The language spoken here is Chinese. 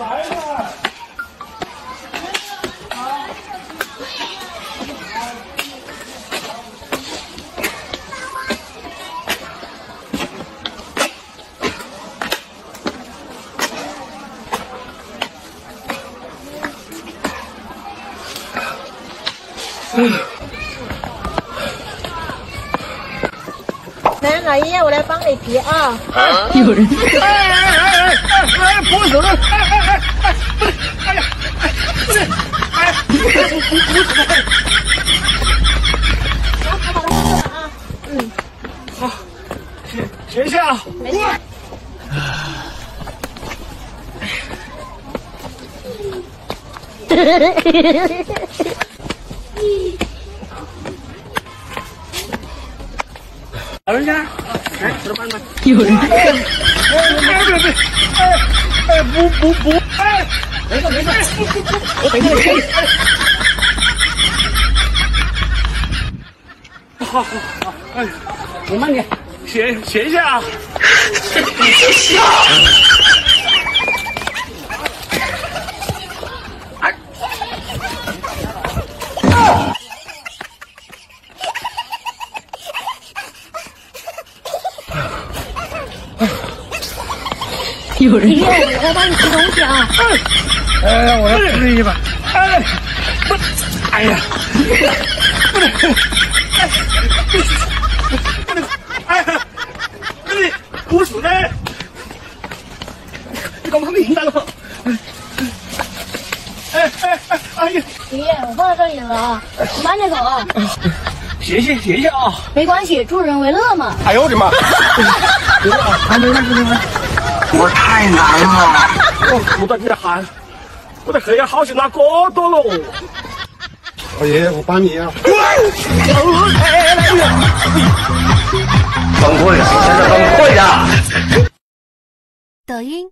来了。来，老爷爷，我来帮你提啊。有人。不是，哎呀，不是，哎，好，谢谢啊。没事。老人家，来吃饭吧。有人。不，哎，没事，我等一下。好，哎，我慢点，歇一下啊。有人。爷爷，我帮你吃东西啊。哎，我要吃一把。哎，不，哎呀，不能，哎，你不是的，你干嘛明白了？哎，呀！爷爷，我放在这里了啊，你慢点走啊。谢谢啊。没关系，助人为乐嘛。哎呦我的妈！我太难了，我出的这汗，我的黑眼好像拿锅多了。老爷，我帮你啊！崩溃了，真的崩溃了。抖音。